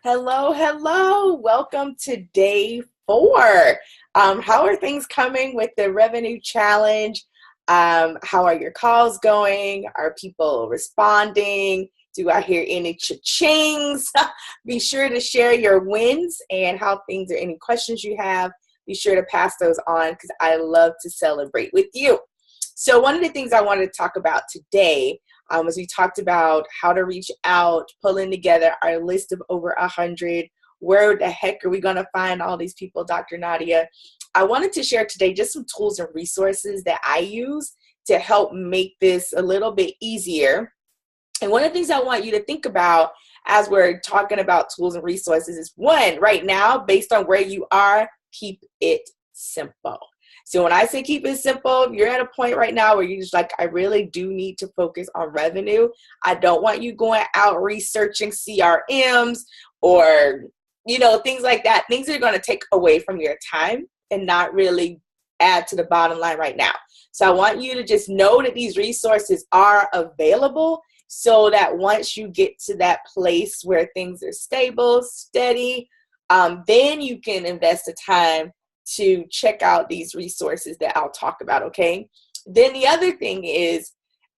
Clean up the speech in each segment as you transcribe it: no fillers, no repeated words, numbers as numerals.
Hello, hello. Welcome to day four. How are things coming with the revenue challenge? How are your calls going? Are people responding? Do I hear any cha-chings? Be sure to share your wins and how things are, any questions you have. Be sure to pass those on because I love to celebrate with you. So, one of the things I wanted to talk about today as we talked about how to reach out, pulling together our list of over 100. Where the heck are we going to find all these people, Dr. Nadia? I wanted to share today just some tools and resources that I use to help make this a little bit easier. And one of the things I want you to think about as we're talking about tools and resources is one, right now, based on where you are, keep it simple. So when I say keep it simple, you're at a point right now where you're just like, I really do need to focus on revenue. I don't want you going out researching CRMs or, things like that. Things that are going to take away from your time and not really add to the bottom line right now. So I want you to just know that these resources are available so that once you get to that place where things are stable, steady, then you can invest the time to check out these resources that I'll talk about, okay? Then the other thing is,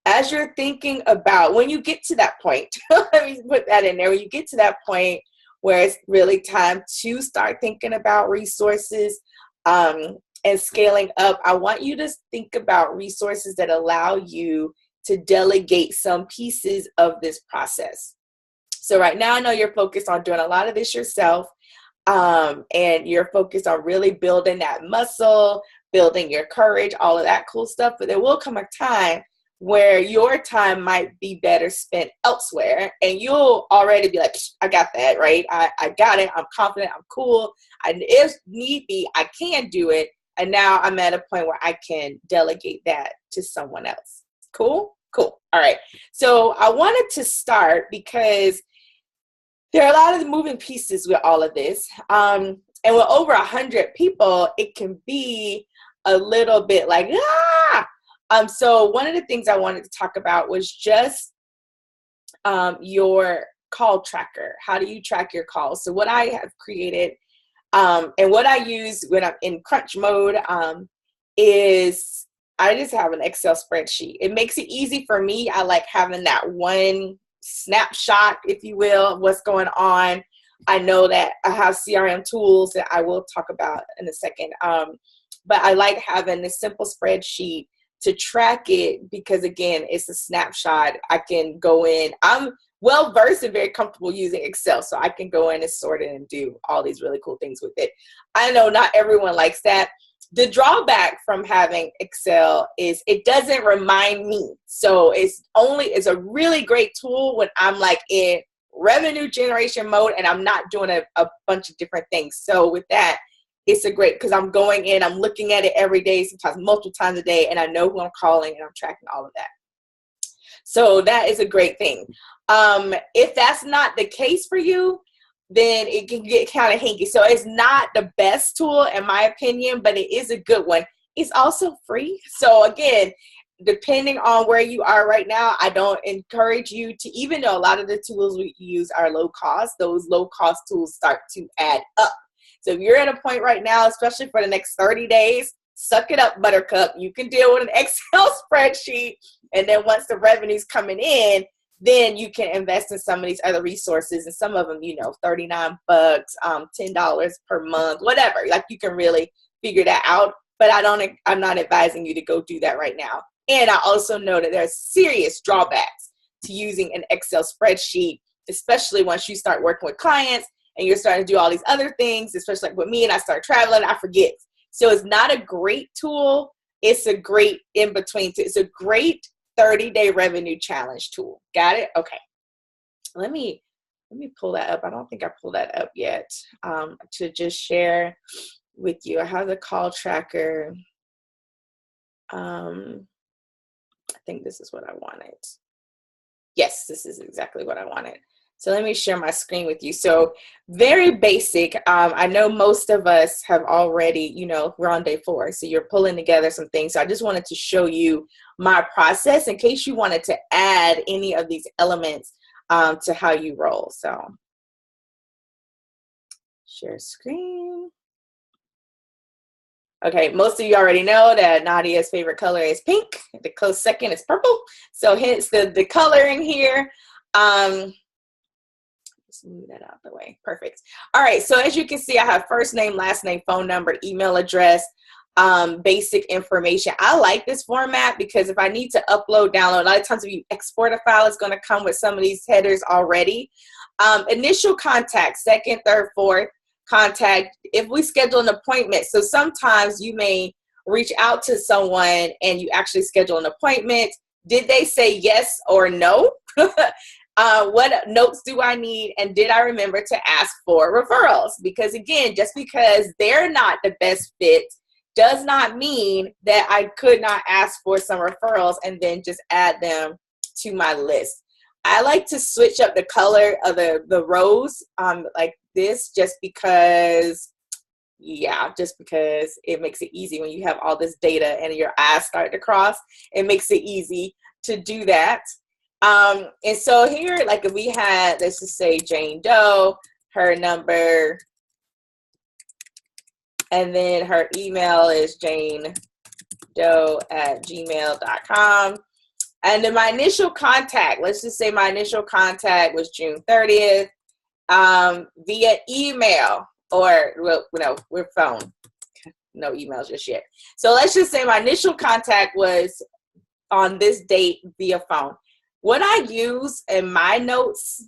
as you're thinking about when you get to that point, let me put that in there, when you get to that point where it's really time to start thinking about resources and scaling up, I want you to think about resources that allow you to delegate some pieces of this process. So right now, I know you're focused on doing a lot of this yourself. And you're focused on really building that muscle, building your courage, all of that cool stuff. But there will come a time where your time might be better spent elsewhere, and you'll already be like, I got that, right? I got it. I'm confident. I'm cool. If need be, I can do it. And now I'm at a point where I can delegate that to someone else. Cool? Cool. All right. So I wanted to start because there are a lot of moving pieces with all of this. And with over 100 people, it can be a little bit like, ah! So one of the things I wanted to talk about was just your call tracker. How do you track your calls? So what I have created and what I use when I'm in crunch mode is I just have an Excel spreadsheet. It makes it easy for me. I like having that one snapshot, if you will, of what's going on. I know that I have CRM tools that I will talk about in a second. But I like having this simple spreadsheet to track it because, again, it's a snapshot. I can go in. I'm well versed and very comfortable using Excel, so I can go in and sort it and do all these really cool things with it. I know not everyone likes that. The drawback from having Excel is it doesn't remind me. So it's a really great tool when I'm like in revenue generation mode and I'm not doing a bunch of different things. So with that, it's a great, because I'm going in, I'm looking at it every day, sometimes multiple times a day, and I know who I'm calling and I'm tracking all of that. So that is a great thing. If that's not the case for you, then it can get kind of hinky. So it's not the best tool in my opinion, but it is a good one. It's also free. So again, depending on where you are right now, I don't encourage you to, even though a lot of the tools we use are low cost, those low cost tools start to add up. So if you're at a point right now, especially for the next 30 days, suck it up, buttercup. You can deal with an Excel spreadsheet. And then once the revenue's coming in, then you can invest in some of these other resources, and some of them, $39, $10 per month, whatever. Like, you can really figure that out. But I'm not advising you to go do that right now. And I also know that there are serious drawbacks to using an Excel spreadsheet, especially once you start working with clients and you're starting to do all these other things, especially like with me, and I start traveling, I forget. So it's not a great tool. It's a great in-between. It's a great 30-day revenue challenge tool. Got it? Okay. Let me pull that up. I don't think I pulled that up yet to just share with you. I have the call tracker. I think this is what I wanted. Yes, this is exactly what I wanted. So let me share my screen with you. So very basic. I know most of us have already, we're on day 4. So you're pulling together some things. So I just wanted to show you my process in case you wanted to add any of these elements to how you roll. So Share screen. Okay, most of you already know that Nadia's favorite color is pink. The close second is purple. So hence the coloring here. Let's move that out of the way. Perfect. All right, so as you can see, I have first name, last name, phone number, email address, basic information. I like this format because if I need to upload, download, a lot of times if you export a file, it's going to come with some of these headers already. Initial contact, second, third, fourth contact, if we schedule an appointment. So sometimes you may reach out to someone and you actually schedule an appointment. Did they say yes or no? What notes do I need? And did I remember to ask for referrals? Because again, just because they're not the best fit does not mean that I could not ask for some referrals and then just add them to my list. I like to switch up the color of the rows like this just because it makes it easy when you have all this data and your eyes start to cross. It makes it easy to do that. And so here, like if we had, let's just say Jane Doe, her number, and then her email is janedoe@gmail.com. And then my initial contact, let's just say my initial contact was June 30th via email or, well, no, we're phone. No emails just yet. So let's just say my initial contact was on this date via phone. What I use in my notes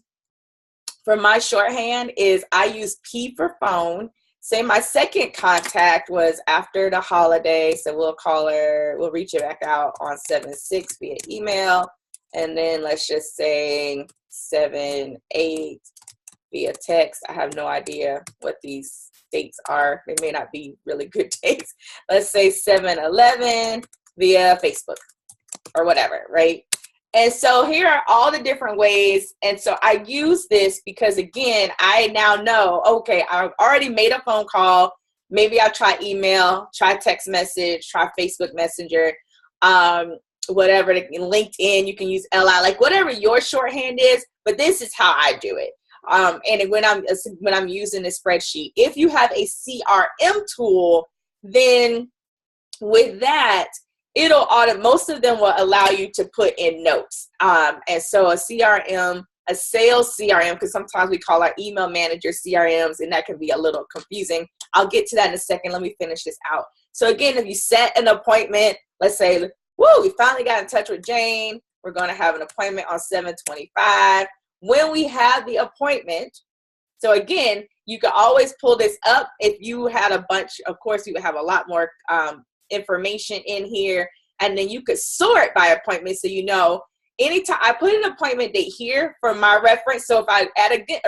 for my shorthand is I use P for phone. Say my second contact was after the holiday, so we'll call her, we'll reach it back out on 7/6 via email. And then let's just say 7/8 via text. I have no idea what these dates are. They may not be really good dates. Let's say 7/11 via Facebook or whatever, right? And so here are all the different ways. And so I use this because, again, I now know, okay, I've already made a phone call. Maybe I'll try email, try text message, try Facebook Messenger, whatever, LinkedIn, you can use LI, like whatever your shorthand is, but this is how I do it. And when I'm using this spreadsheet, if you have a CRM tool, then with that, most of them will allow you to put in notes. And so a CRM, a sales CRM, because sometimes we call our email manager CRMs, and that can be a little confusing. I'll get to that in a second. Let me finish this out. So again, if you set an appointment, let's say, woo, we finally got in touch with Jane. We're going to have an appointment on 7/25. When we have the appointment, so again, you can always pull this up. If you had a bunch, of course, you would have a lot more information in here, and then you could sort by appointment, so you know anytime I put an appointment date here for my reference. So if I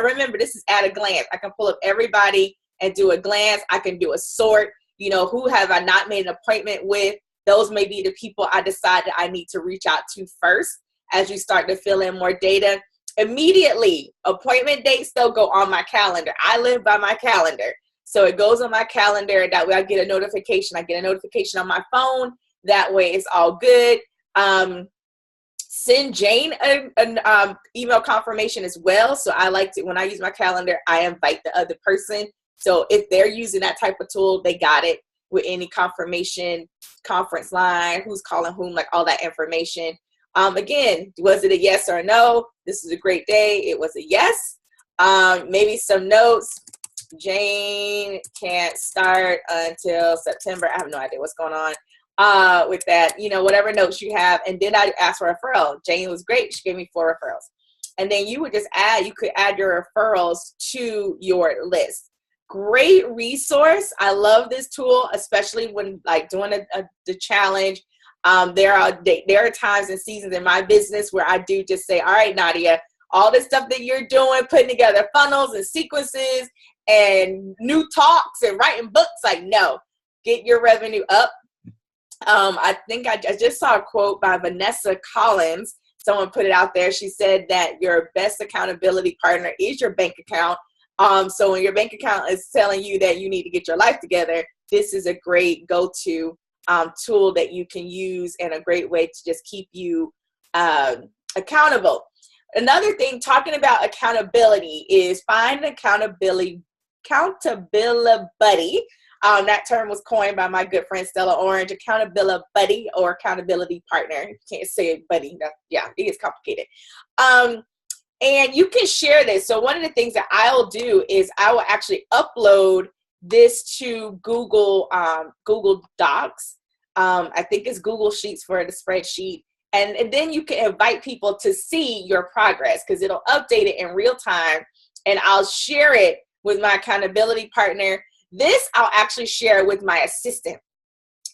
remember, this is at a glance. I can pull up everybody and do a glance. I can do a sort. You know, who have I not made an appointment with? Those may be the people I decide that I need to reach out to first. As you start to fill in more data, immediately appointment dates though go on my calendar. I live by my calendar. So it goes on my calendar. That way I get a notification. I get a notification on my phone. That way it's all good. Send Jane an email confirmation as well. So I like to, when I use my calendar, I invite the other person. So if they're using that type of tool, they got it with any confirmation, conference line, who's calling whom, like all that information. Again, was it a yes or a no? This is a great day. It was a yes. Maybe some notes. Jane can't start until September. I have no idea what's going on with that. You know, whatever notes you have. And then I asked for a referral. Jane was great. She gave me 4 referrals. And then you would just you could add your referrals to your list. Great resource. I love this tool, especially when like doing the challenge. There are times and seasons in my business where I do just say, all right, Nadia, all this stuff that you're doing, putting together funnels and sequences and new talks and writing books, like, no, get your revenue up. I think I just saw a quote by Vanessa Collins. Someone put it out there. She said that your best accountability partner is your bank account. So when your bank account is telling you that you need to get your life together, this is a great go-to tool that you can use and a great way to just keep you accountable. Another thing, talking about accountability, is find an accountability accountability. That term was coined by my good friend Stella Orange. Accountability buddy or accountability partner. You can't say it buddy. Yeah, it gets complicated. And you can share this. So one of the things that I'll do is I will actually upload this to Google Docs. I think it's Google Sheets for the spreadsheet. And then you can invite people to see your progress because it'll update it in real time. And I'll share it with my accountability partner. This I'll actually share with my assistant.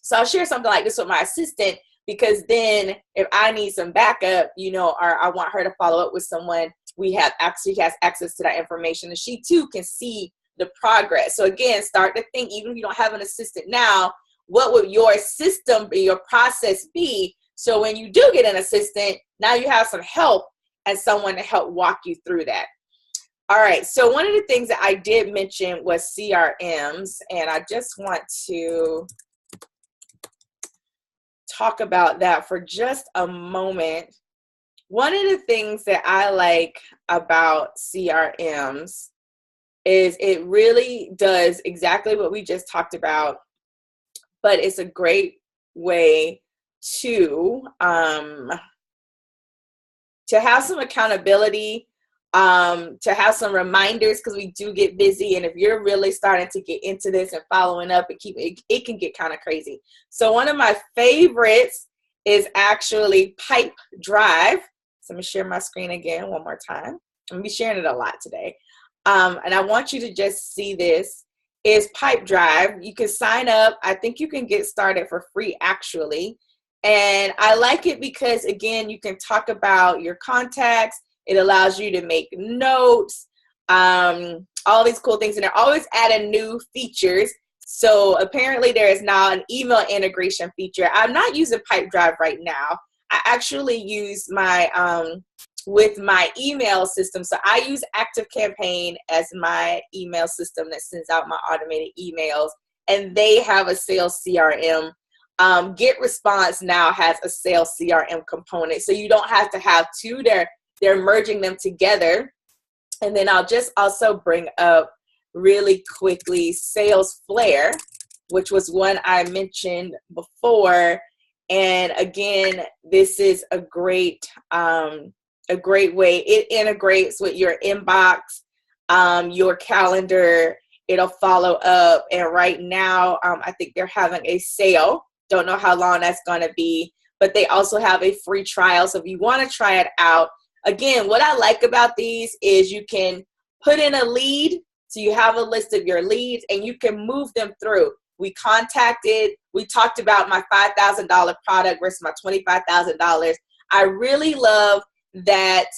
So I'll share something like this with my assistant because then if I need some backup, or I want her to follow up with someone, she has access to that information and she too can see the progress. So again, start to think, even if you don't have an assistant now, what would your system be, your process be? So when you do get an assistant, now you have some help and someone to help walk you through that. All right, so one of the things that I did mention was CRMs, and I just want to talk about that for just a moment. One of the things that I like about CRMs is it really does exactly what we just talked about, but it's a great way to have some accountability, to have some reminders, because we do get busy. And if you're really starting to get into this and following up and it can get kind of crazy. So one of my favorites is actually Pipedrive. So let me share my screen again one more time. I'm gonna be sharing it a lot today. And I want you to just see this is Pipedrive. You can sign up. I think you can get started for free actually. And I like it because again, you can talk about your contacts. It allows you to make notes, all these cool things. And they're always adding new features. So apparently there is now an email integration feature. I'm not using Pipedrive right now. I actually use with my email system. So I use ActiveCampaign as my email system that sends out my automated emails. And they have a sales CRM. GetResponse now has a sales CRM component. So you don't have to have two. They're merging them together. And then I'll just also bring up really quickly Salesflare, which was one I mentioned before. And again, this is a great way. It integrates with your inbox, your calendar. It'll follow up. And right now, I think they're having a sale. Don't know how long that's going to be, but they also have a free trial. So if you want to try it out, again, what I like about these is you can put in a lead. So you have a list of your leads and you can move them through. We talked about my $5,000 product versus my $25,000. I really love that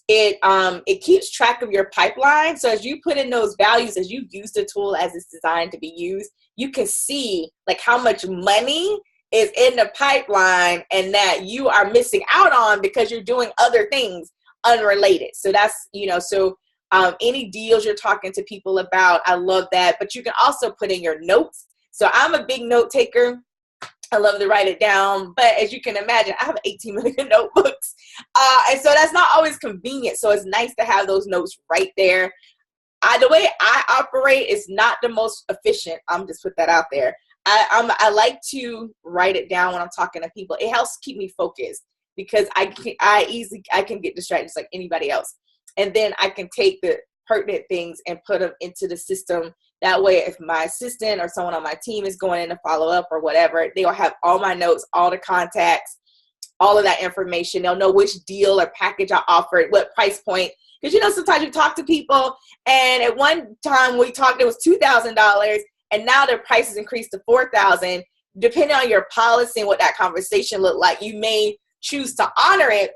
it keeps track of your pipeline. So as you put in those values, as you use the tool as it's designed to be used, you can see like how much money is in the pipeline and that you are missing out on because you're doing other things unrelated. So that's, any deals you're talking to people about, I love that. But you can also put in your notes. So I'm a big note taker. I love to write it down. But as you can imagine, I have 18 million notebooks. And so that's not always convenient. So it's nice to have those notes right there. The way I operate is not the most efficient. I'm just put that out there. I like to write it down when I'm talking to people. It helps keep me focused because I can get distracted just like anybody else. And then I can take the pertinent things and put them into the system. That way, if my assistant or someone on my team is going in to follow up or whatever, they'll have all my notes, all the contacts, all of that information. They'll know which deal or package I offered, what price point. Because, sometimes you talk to people and at one time we talked, it was $2,000 and now their price has increased to $4,000. Depending on your policy and what that conversation looked like, you may choose to honor it.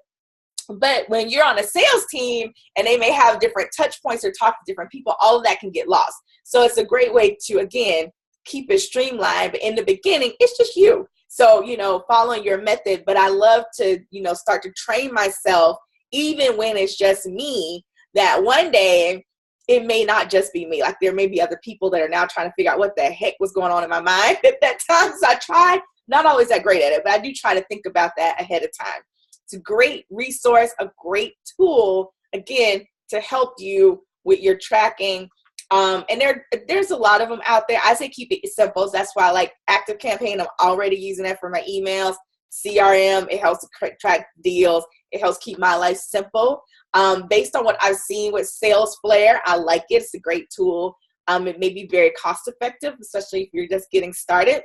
But when you're on a sales team and they may have different touch points or talk to different people, all of that can get lost. So it's a great way to, again, keep it streamlined. But in the beginning, it's just you. So, following your method. But I love to, start to train myself, even when it's just me, that one day it may not just be me. Like there may be other people that are now trying to figure out what the heck was going on in my mind at that time. So I try, not always that great at it, but I do try to think about that ahead of time. It's a great resource, a great tool, again, to help you with your tracking And there's a lot of them out there. I say keep it simple. So that's why I like ActiveCampaign. I'm already using that for my emails. CRM, it helps to track deals. It helps keep my life simple. Based on what I've seen with SalesFlare, I like it. It's a great tool. It may be very cost effective, especially if you're just getting started.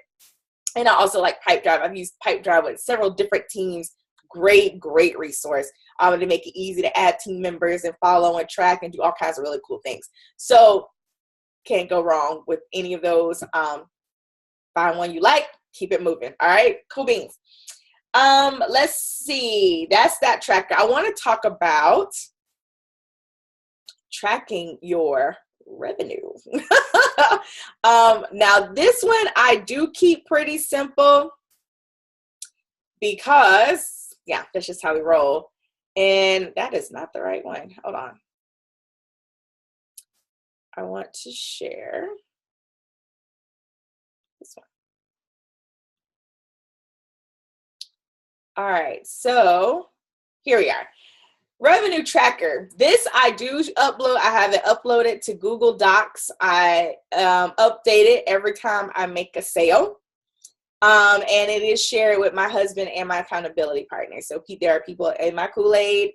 And I also like Pipedrive. I've used Pipedrive with several different teams. Great resource to make it easy to add team members and follow and track and do all kinds of really cool things. So can't go wrong with any of those. Find one you like, keep it moving. All right, cool beans. Let's see. That's that tracker. I want to talk about tracking your revenue. Now this one I do keep pretty simple because, yeah, that's just how we roll. And that is not the right one. Hold on. I want to share this one. All right, so here we are. Revenue tracker. This I do upload. I have it uploaded to Google Docs. I update it every time I make a sale. And it is shared with my husband and my accountability partner. So there are people in my Kool-Aid.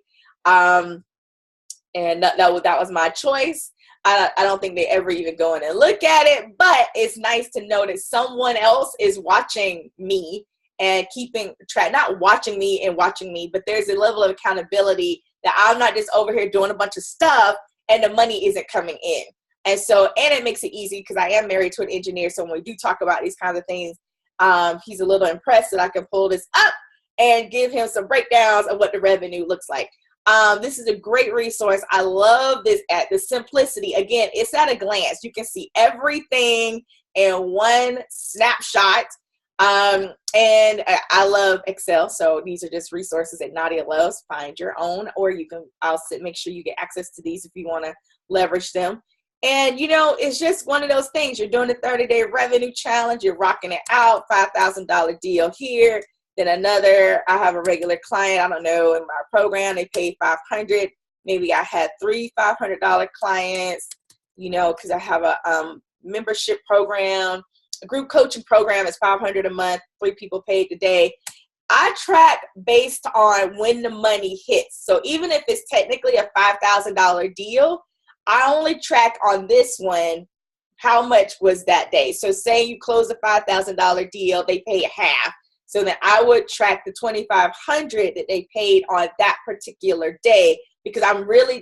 And that was my choice. I don't think they ever even go in and look at it, but it's nice to know that someone else is watching me and keeping track, not watching me and watching me, but there's a level of accountability that I'm not just over here doing a bunch of stuff and the money isn't coming in. And it makes it easy because I am married to an engineer. So when we do talk about these kinds of things, he's a little impressed that I can pull this up and give him some breakdowns of what the revenue looks like. This is a great resource. I love this at the simplicity. Again, it's at a glance. You can see everything in one snapshot. And I love Excel. So these are just resources that Nadia loves. Find your own, or make sure you get access to these if you want to leverage them. And, it's just one of those things. You're doing the 30-day revenue challenge. You're rocking it out. $5,000 deal here. Then another, I have a regular client, I don't know, in my program, they paid $500. Maybe I had 3 $500 clients, because I have a membership program. A group coaching program is $500 a month, 3 people paid today. I track based on when the money hits. So even if it's technically a $5,000 deal, I only track on this one how much was that day. So say you close a $5,000 deal, they pay half. So then I would track the $2,500 that they paid on that particular day, because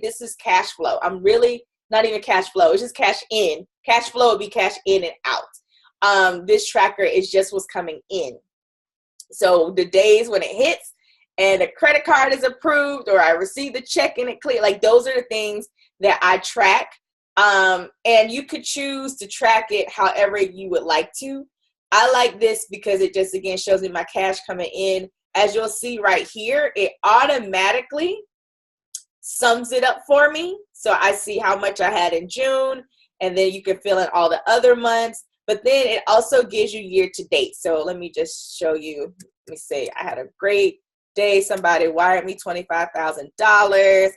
this is cash flow. I'm really not even cash flow. It's just cash in. Cash flow would be cash in and out. This tracker is just what's coming in. So the days when it hits and the credit card is approved, or I receive the check and it clear, like those are the things that I track. And you could choose to track it however you would like to. I like this because it just, again, shows me my cash coming in. As you'll see right here, it automatically sums it up for me. So I see how much I had in June, and then you can fill in all the other months. But then it also gives you year to date. So let me just show you. Let me say I had a great day. Somebody wired me $25,000.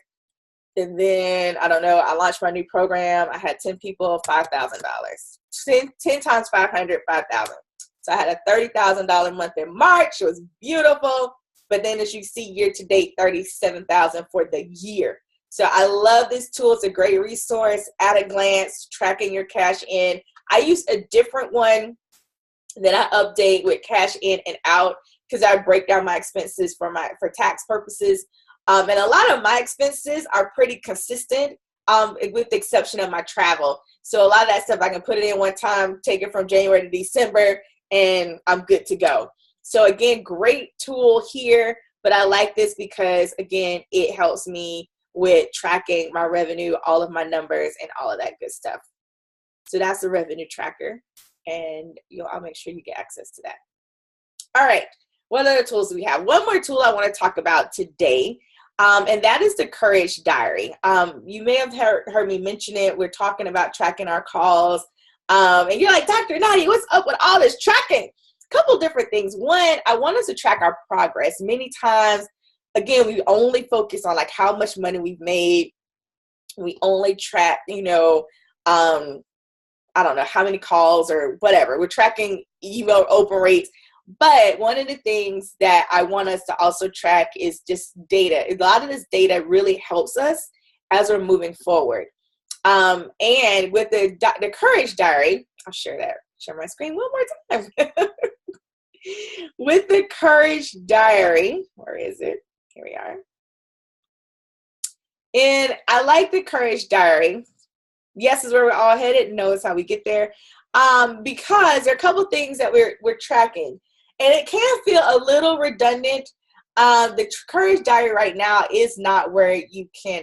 And then, I don't know, I launched my new program. I had 10 people, $5,000. 10 times 500, 5,000. So I had a $30,000 month in March. It was beautiful. But then as you see, year to date, $37,000 for the year. So I love this tool. It's a great resource at a glance, tracking your cash in. I use a different one that I update with cash in and out, because I break down my expenses for tax purposes. And a lot of my expenses are pretty consistent, with the exception of my travel. So a lot of that stuff I can put it in one time, take it from January to December, and I'm good to go. So again, great tool here, but I like this because, again, it helps me with tracking my revenue, all of my numbers, and all of that good stuff. So that's the revenue tracker, and I'll make sure you get access to that. All right, what other tools do we have? One more tool I want to talk about today, and that is the Courage Diary. You may have heard me mention it. We're talking about tracking our calls, and you're like, Dr. Nadia, what's up with all this tracking? A couple different things. One, I want us to track our progress. Many times, again, we only focus on like how much money we've made. We only track, I don't know how many calls or whatever. We're tracking email open rates. But one of the things that I want us to also track is just data. A lot of this data really helps us as we're moving forward. And with the Courage Diary, I'll share my screen one more time. With the Courage Diary, where is it? Here we are. And I like the Courage Diary. Yes is where we're all headed. No is how we get there. Because there are a couple things that we're tracking. And it can feel a little redundant. The Courage Diary right now is not where you can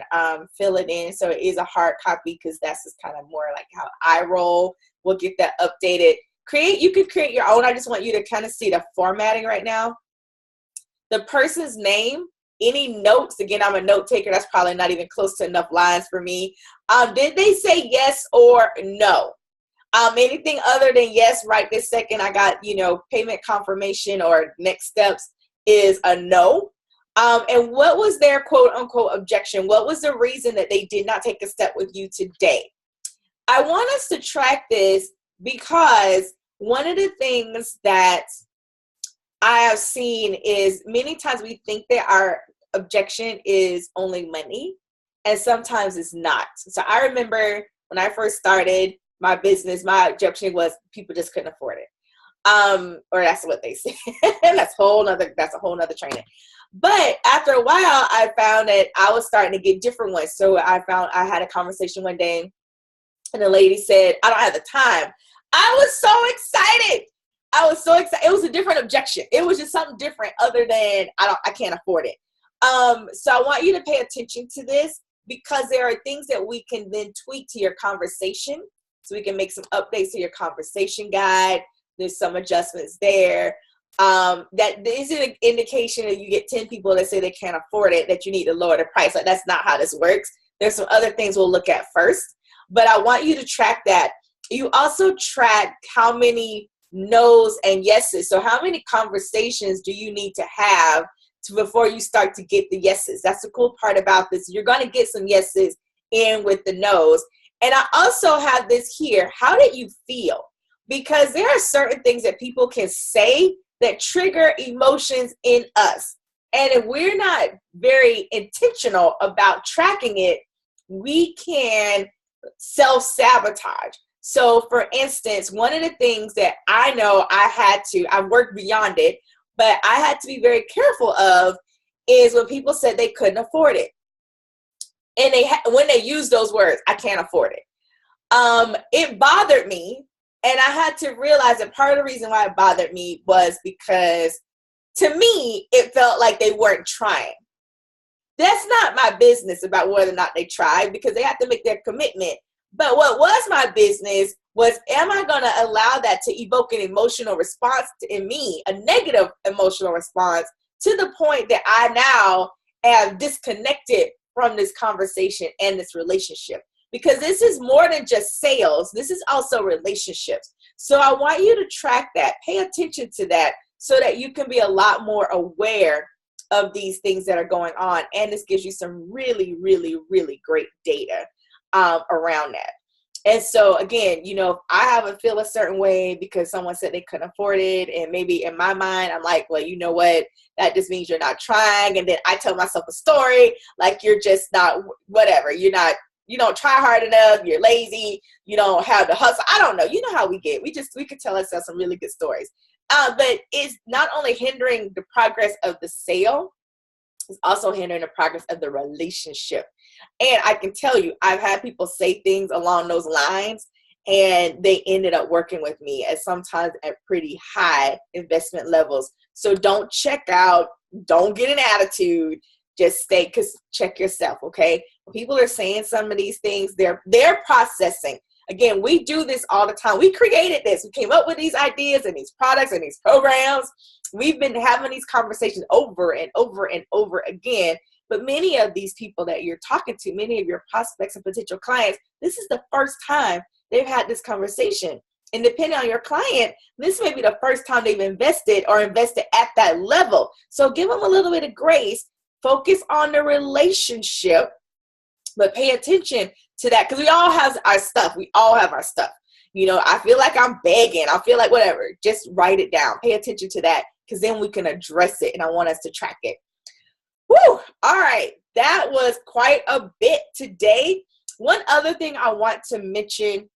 fill it in. So it is a hard copy because that's just kind of more like how I roll. We'll get that updated. You could create your own. I just want you to kind of see the formatting right now. The person's name, any notes. Again, I'm a note taker. That's probably not even close to enough lines for me. Did they say yes or no? Anything other than yes right this second, I got, payment confirmation or next steps is a no. And what was their quote unquote objection? What was the reason that they did not take a step with you today? I want us to track this because one of the things that I have seen is many times we think that our objection is only money, and sometimes it's not. So I remember when I first started my business, my objection was people just couldn't afford it. Or that's what they say. That's a whole nother training. But after a while, I found that I was starting to get different ones. So I had a conversation one day, and the lady said, "I don't have the time." I was so excited. It was a different objection. It was just something different other than I can't afford it. So I want you to pay attention to this because there are things that we can then tweak to your conversation. So we can make some updates to your conversation guide. There's some adjustments there. That isn't an indication that you get 10 people that say they can't afford it, that you need to lower the price. Like, that's not how this works. There's some other things we'll look at first. But I want you to track that. You also track how many no's and yeses. So how many conversations do you need to have before you start to get the yeses? That's the cool part about this. You're going to get some yeses in with the no's. And I also have this here. How did you feel? Because there are certain things that people can say that trigger emotions in us. And if we're not very intentional about tracking it, we can self-sabotage. So for instance, one of the things that I know I've worked beyond it, but I had to be very careful of is when people said they couldn't afford it. And when they use those words, I can't afford it. It bothered me. And I had to realize that part of the reason why it bothered me was because to me, it felt like they weren't trying. That's not my business about whether or not they tried because they have to make their commitment. But what was my business was, am I going to allow that to evoke an emotional response in me, a negative emotional response, to the point that I now am disconnected from this conversation and this relationship? Because this is more than just sales. This is also relationships. So I want you to track that. Pay attention to that so that you can be a lot more aware of these things that are going on. And this gives you some really, really, really great data around that. And so again, if I haven't feel a certain way because someone said they couldn't afford it, and maybe in my mind, I'm like, well, you know what? That just means you're not trying. And then I tell myself a story like you're just not, whatever. You don't try hard enough. You're lazy. You don't have the hustle. I don't know. You know how we get. We could tell ourselves some really good stories. But it's not only hindering the progress of the sale, it's also hindering the progress of the relationship. And I can tell you, I've had people say things along those lines, and they ended up working with me at sometimes at pretty high investment levels. So don't check out. Don't get an attitude. Just stay, check yourself, okay? When people are saying some of these things, they're processing. Again, we do this all the time. We created this. We came up with these ideas and these products and these programs. We've been having these conversations over and over and over again. But many of these people that you're talking to, many of your prospects and potential clients, this is the first time they've had this conversation. And depending on your client, this may be the first time they've invested at that level. So give them a little bit of grace. Focus on the relationship, but pay attention to that, because we all have our stuff. We all have our stuff. You know, I feel like I'm begging. I feel like whatever. Just write it down. Pay attention to that, because then we can address it, and I want us to track it. Woo! All right. That was quite a bit today. One other thing I want to mention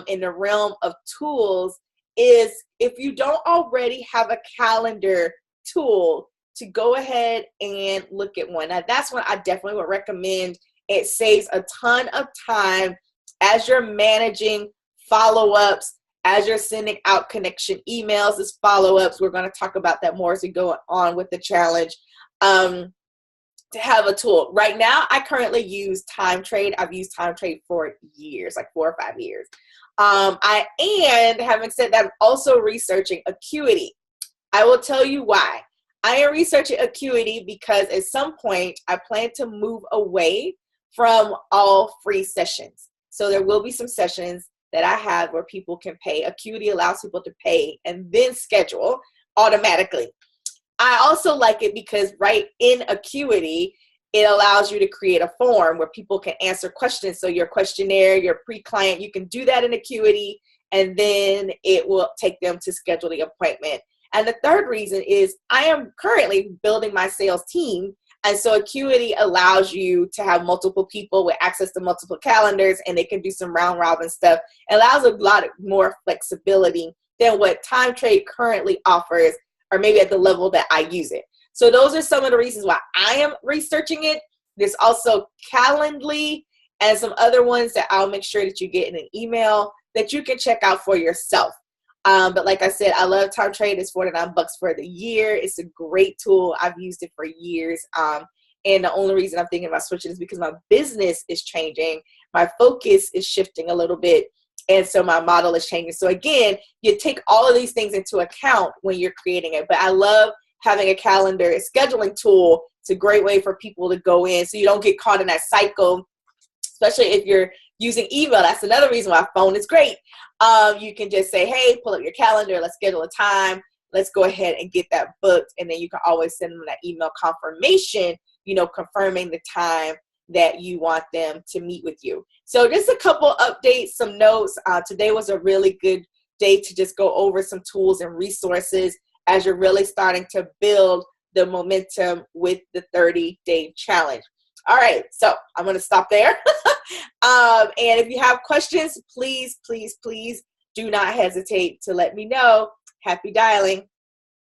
in the realm of tools is, if you don't already have a calendar tool, to go ahead and look at one. Now, that's one I definitely would recommend. It saves a ton of time as you're managing follow-ups, as you're sending out connection emails as follow-ups. We're going to talk about that more as we go on with the challenge. To have a tool. Right now, I currently use TimeTrade. I've used TimeTrade for years, like 4 or 5 years. Having said that, I'm also researching Acuity. I will tell you why. I am researching Acuity because at some point I plan to move away from all free sessions. So there will be some sessions that I have where people can pay. Acuity allows people to pay and then schedule automatically. I also like it because right in Acuity, it allows you to create a form where people can answer questions. So your questionnaire, your pre-client, you can do that in Acuity, and then it will take them to schedule the appointment. And the third reason is I am currently building my sales team. And so Acuity allows you to have multiple people with access to multiple calendars, and they can do some round robin stuff. It allows a lot more flexibility than what TimeTrade currently offers, or maybe at the level that I use it. So those are some of the reasons why I am researching it. There's also Calendly and some other ones that I'll make sure that you get in an email that you can check out for yourself. But like I said, I love TimeTrade. It's $49 for the year. It's a great tool. I've used it for years. And the only reason I'm thinking about switching is because my business is changing. My focus is shifting a little bit. And so my model is changing. So again, you take all of these things into account when you're creating it. But I love having a calendar, a scheduling tool. It's a great way for people to go in so you don't get caught in that cycle, especially if you're using email. That's another reason why phone is great. You can just say, hey, pull up your calendar. Let's schedule a time. Let's go ahead and get that booked. And then you can always send them that email confirmation, you know, confirming the time that you want them to meet with you. So just a couple updates, some notes. Today was a really good day to just go over some tools and resources as you're really starting to build the momentum with the 30-day challenge. All right, so I'm going to stop there. And if you have questions, please, please, please do not hesitate to let me know. Happy dialing.